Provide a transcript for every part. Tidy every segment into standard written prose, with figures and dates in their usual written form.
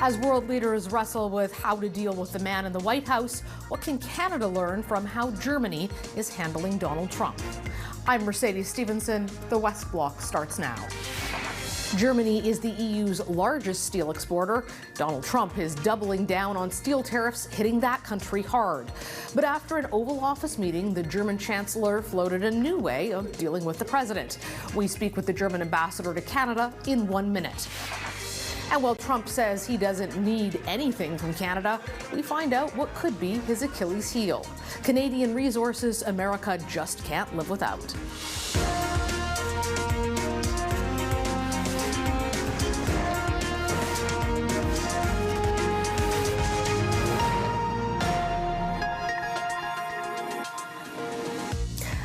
As world leaders wrestle with how to deal with the man in the White House, what can Canada learn from how Germany is handling Donald Trump? I'm Mercedes Stevenson. The West Block starts now. Germany is the EU's largest steel exporter. Donald Trump is doubling down on steel tariffs, hitting that country hard. But after an Oval Office meeting, the German Chancellor floated a new way of dealing with the president. We speak with the German ambassador to Canada in 1 minute. And while Trump says he doesn't need anything from Canada, we find out what could be his Achilles heel. Canadian resources America just can't live without.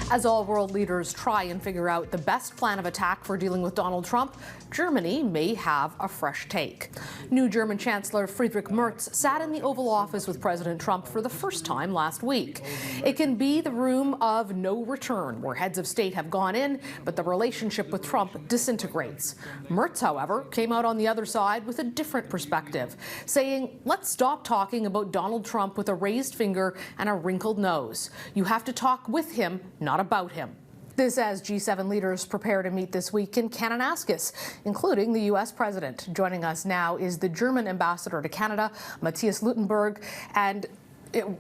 As all world leaders try and figure out the best plan of attack for dealing with Donald Trump, Germany may have a fresh take. New German Chancellor Friedrich Merz sat in the Oval Office with President Trump for the first time last week. It can be the room of no return, where heads of state have gone in, but the relationship with Trump disintegrates. Merz, however, came out on the other side with a different perspective, saying, let's stop talking about Donald Trump with a raised finger and a wrinkled nose. You have to talk with him, not about him. This as G7 leaders prepare to meet this week in Kananaskis, including the U.S. president. Joining us now is the German ambassador to Canada, Matthias Luttenberg, and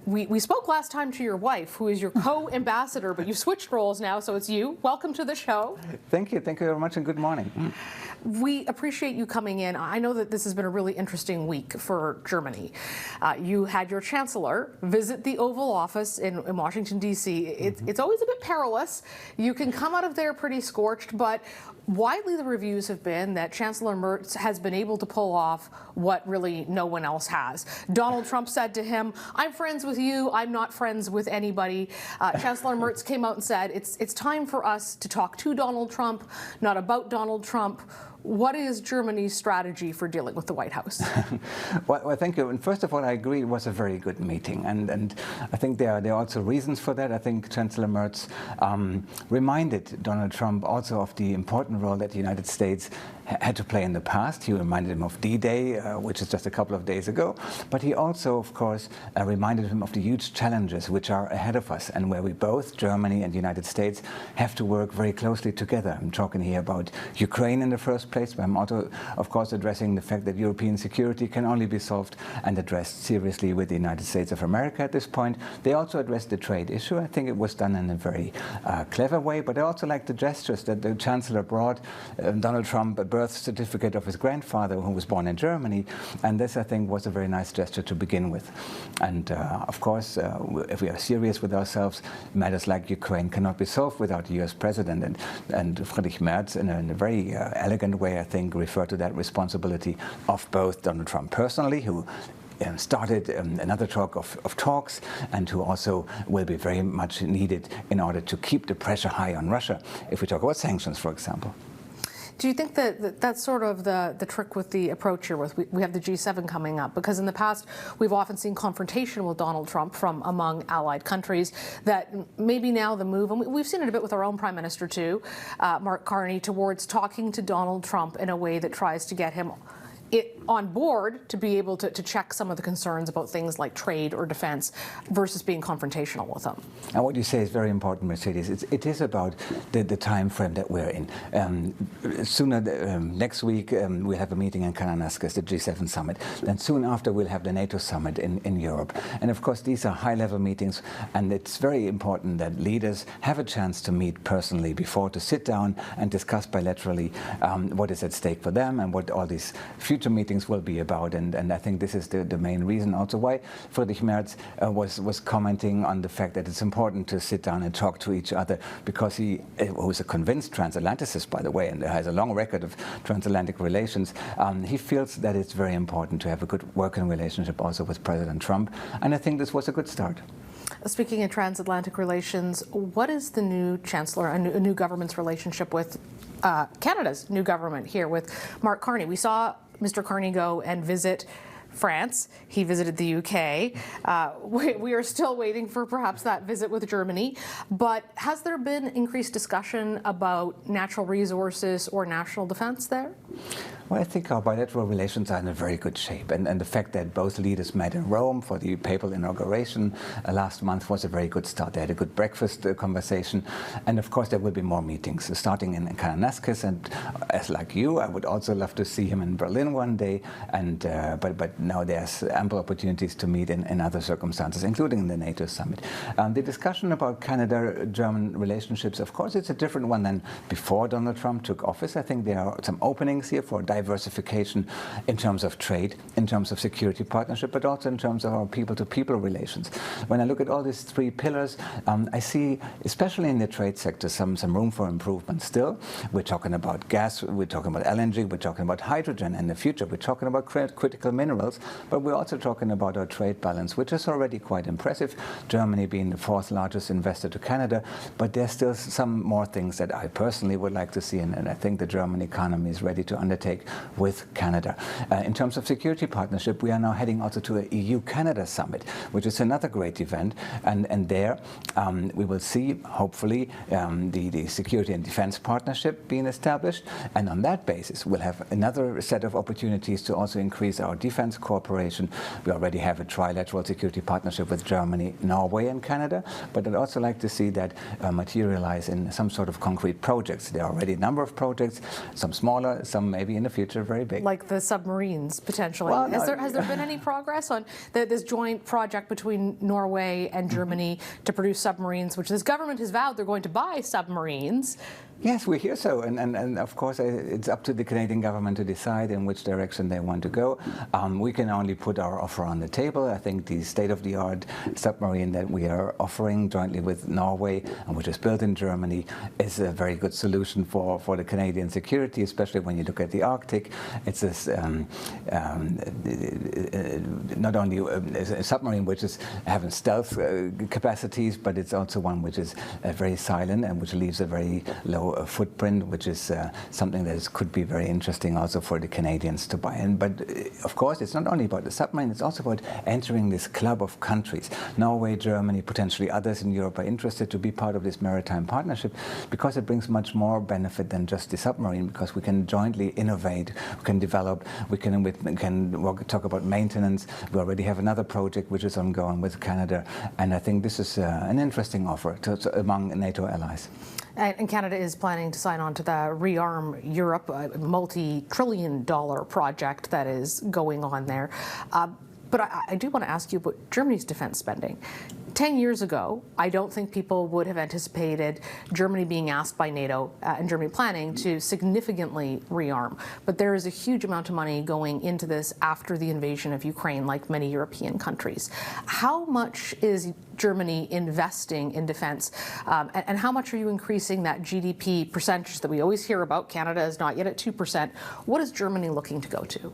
we spoke last time to your wife, who is your co-ambassador, but you've switched roles now, so it's you. Welcome to the show. Thank you very much, and good morning. We appreciate you coming in. I know that this has been a really interesting week for Germany. You had your chancellor visit the Oval Office in Washington, D.C. It's always a bit perilous. You can come out of there pretty scorched, but widely the reviews have been that Chancellor Merz has been able to pull off what really no one else has. Donald Trump said to him, I'm friends with you, I'm not friends with anybody. Chancellor Merz came out and said, it's time for us to talk to Donald Trump, not about Donald Trump. What is Germany's strategy for dealing with the White House? Well, thank you. And first of all, I agree it was a very good meeting. And I think there are also reasons for that. I think Chancellor Merz reminded Donald Trump also of the important role that the United States had to play in the past. He reminded him of D-Day, which is just a couple of days ago. But he also, of course, reminded him of the huge challenges which are ahead of us and where we both, Germany and the United States, have to work very closely together. I'm talking here about Ukraine in the first place, but I'm also, of course, addressing the fact that European security can only be solved and addressed seriously with the United States of America at this point. They also addressed the trade issue. I think it was done in a very clever way, but I also like the gestures that the Chancellor brought Donald Trump a birth certificate of his grandfather, who was born in Germany, and this, I think, was a very nice gesture to begin with. And of course, if we are serious with ourselves, matters like Ukraine cannot be solved without the U.S. president, and Friedrich Merz, in a very elegant way, I think, referred to that responsibility of both Donald Trump personally, who started another talk of talks, and who also will be very much needed in order to keep the pressure high on Russia, if we talk about sanctions, for example. Do you think that that's sort of the trick with the approach here? We have the G7 coming up, because in the past we've often seen confrontation with Donald Trump from among allied countries, that maybe now the move, and we've seen it a bit with our own Prime Minister too, Mark Carney, towards talking to Donald Trump in a way that tries to get him on board to be able to check some of the concerns about things like trade or defense versus being confrontational with them. And what you say is very important, Mercedes. It is about the time frame that we're in. Next week we'll have a meeting in Kananaskis, the G7 summit. Then soon after we'll have the NATO summit in Europe. And of course these are high-level meetings, and it's very important that leaders have a chance to meet personally before, to sit down and discuss bilaterally what is at stake for them and what all these future meetings will be about, and I think this is the main reason also why Friedrich Merz was commenting on the fact that it's important to sit down and talk to each other, because who's a convinced transatlanticist, by the way, and has a long record of transatlantic relations, he feels that it's very important to have a good working relationship also with President Trump, and I think this was a good start. Speaking of transatlantic relations, what is the new Chancellor, a new government's relationship with Canada's new government here with Mark Carney? We saw Mr. Carney go and visit France. He visited the UK. We are still waiting for perhaps that visit with Germany. But has there been increased discussion about natural resources or national defense there? Well, I think our bilateral relations are in a very good shape, and the fact that both leaders met in Rome for the papal inauguration last month was a very good start. They had a good breakfast conversation, and of course there will be more meetings, starting in Kananaskis, and as like you, I would also love to see him in Berlin one day, and but now there's ample opportunities to meet in other circumstances, including in the NATO summit. The discussion about Canada-German relationships, of course, it's a different one than before Donald Trump took office. I think there are some openings here for diversification in terms of trade, in terms of security partnership, but also in terms of our people-to-people relations. When I look at all these three pillars, I see, especially in the trade sector, some room for improvement still. We're talking about gas, we're talking about LNG, we're talking about hydrogen in the future, we're talking about critical minerals, but we're also talking about our trade balance, which is already quite impressive. Germany being the fourth largest investor to Canada, but there's still some more things that I personally would like to see, and I think the German economy is ready to undertake with Canada. In terms of security partnership, we are now heading also to an EU-Canada summit, which is another great event, and there we will see, hopefully, the security and defense partnership being established, and on that basis we'll have another set of opportunities to also increase our defense cooperation. We already have a trilateral security partnership with Germany, Norway and Canada, but I'd also like to see that materialize in some sort of concrete projects. There are already a number of projects, some smaller, some maybe in the future very big. Like the submarines, potentially. Well, Has there been any progress on this joint project between Norway and Germany to produce submarines, which this government has vowed they're going to buy submarines? Yes, we hear so, and of course it's up to the Canadian government to decide in which direction they want to go. We can only put our offer on the table. I think the state-of-the-art submarine that we are offering jointly with Norway, and which is built in Germany, is a very good solution for the Canadian security, especially when you look at the Arctic. It's not only a submarine which is having stealth capacities, but it's also one which is very silent and which leaves a very low footprint, which is something that could be very interesting also for the Canadians to buy in. But of course, it's not only about the submarine, it's also about entering this club of countries. Norway, Germany, potentially others in Europe are interested to be part of this maritime partnership, because it brings much more benefit than just the submarine, because we can jointly innovate, we can develop, we can talk about maintenance. We already have another project which is ongoing with Canada, and I think this is an interesting offer among NATO allies. And Canada is planning to sign on to the Rearm Europe, a multi-trillion-dollar project that is going on there. But I do want to ask you about Germany's defense spending. 10 years ago, I don't think people would have anticipated Germany being asked by NATO and Germany planning to significantly rearm. But there is a huge amount of money going into this after the invasion of Ukraine, like many European countries. How much is Germany investing in defense? And how much are you increasing that GDP percentage that we always hear about? Canada is not yet at 2%. What is Germany looking to go to?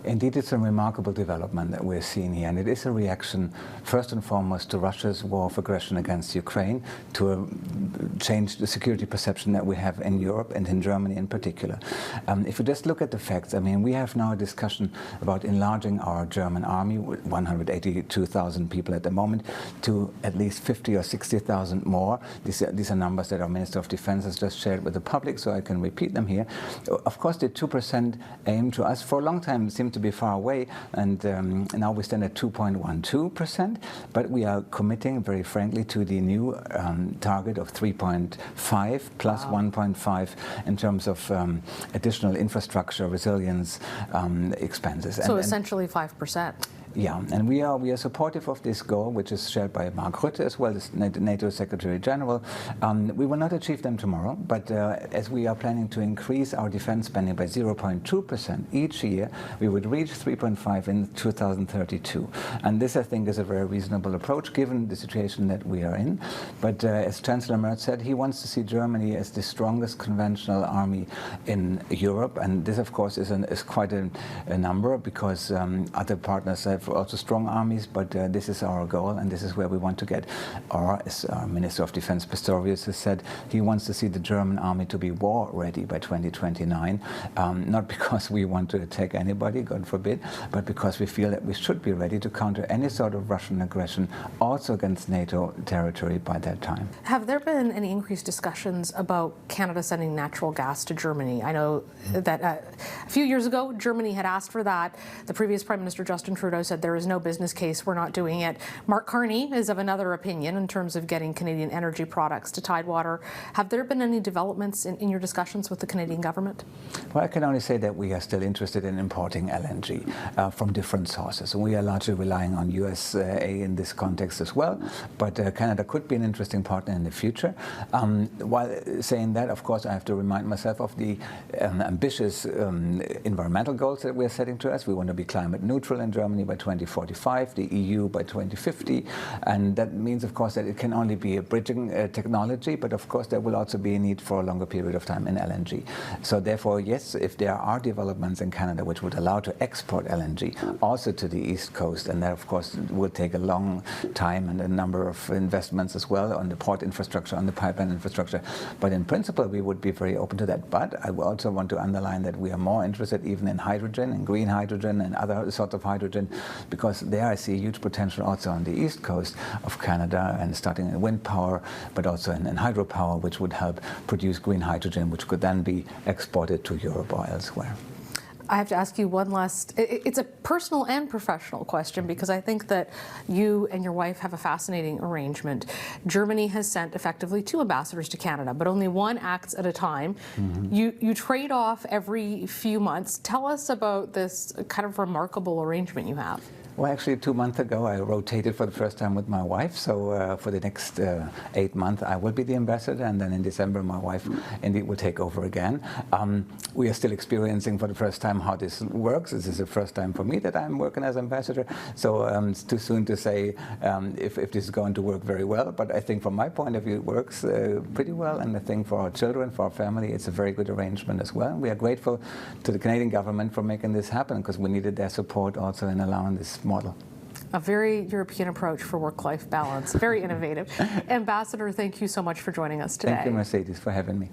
Indeed, it's a remarkable development that we're seeing here, and it is a reaction, first and foremost, to Russia's war of aggression against Ukraine, to change the security perception that we have in Europe and in Germany in particular. If you just look at the facts, I mean, we have now a discussion about enlarging our German army, with 182,000 people at the moment, to at least 50 or 60,000 more. These are numbers that our Minister of Defense has just shared with the public, so I can repeat them here. Of course, the 2% aim to us for a long time seemed to be far away, and now we stand at 2.12%, but we are committing very frankly to the new target of 3.5 plus 1.5 in terms of additional infrastructure resilience expenses. So essentially 5%. Yeah, and we are supportive of this goal, which is shared by Mark Rutte as well as NATO Secretary General. We will not achieve them tomorrow, but as we are planning to increase our defense spending by 0.2% each year, we would reach 3.5 in 2032. And this, I think, is a very reasonable approach given the situation that we are in. But as Chancellor Merz said, he wants to see Germany as the strongest conventional army in Europe, and this, of course, is quite a number, because other partners have have also strong armies, but this is our goal and this is where we want to get. Or, as our Minister of Defense Pistorius has said, he wants to see the German army to be war ready by 2029, not because we want to attack anybody, God forbid, but because we feel that we should be ready to counter any sort of Russian aggression, also against NATO territory by that time. Have there been any increased discussions about Canada sending natural gas to Germany? I know that a few years ago, Germany had asked for that. The previous Prime Minister, Justin Trudeau, said there is no business case, we're not doing it. Mark Carney is of another opinion in terms of getting Canadian energy products to Tidewater. Have there been any developments in your discussions with the Canadian government? Well, I can only say that we are still interested in importing LNG from different sources. And we are largely relying on USA in this context as well, but Canada could be an interesting partner in the future. While saying that, of course, I have to remind myself of the ambitious environmental goals that we are setting to us. We want to be climate neutral in Germany by 2045, the EU by 2050, and that means, of course, that it can only be a bridging technology, but of course there will also be a need for a longer period of time in LNG. So therefore, yes, if there are developments in Canada which would allow to export LNG also to the East Coast, and that of course would take a long time and a number of investments as well on the port infrastructure, on the pipeline infrastructure, but in principle we would be very open to that. But I also want to underline that we are more interested even in hydrogen, in green hydrogen and other sorts of hydrogen, because there I see a huge potential also on the East Coast of Canada, and starting in wind power, but also in hydropower, which would help produce green hydrogen, which could then be exported to Europe or elsewhere. I have to ask you one last, it's a personal and professional question, because I think that you and your wife have a fascinating arrangement. Germany has sent effectively 2 ambassadors to Canada, but only one acts at a time. Mm-hmm. You trade off every few months. Tell us about this kind of remarkable arrangement you have. Well, actually, 2 months ago, I rotated for the first time with my wife. So for the next 8 months, I will be the ambassador. And then in December, my wife indeed will take over again. We are still experiencing for the first time how this works. This is the first time for me that I'm working as ambassador. So it's too soon to say if this is going to work very well. But I think from my point of view, it works pretty well. And I think for our children, for our family, it's a very good arrangement as well. We are grateful to the Canadian government for making this happen, because we needed their support also in allowing this model. A very European approach for work-life balance, very innovative. Ambassador, thank you so much for joining us today. Thank you, Mercedes, for having me.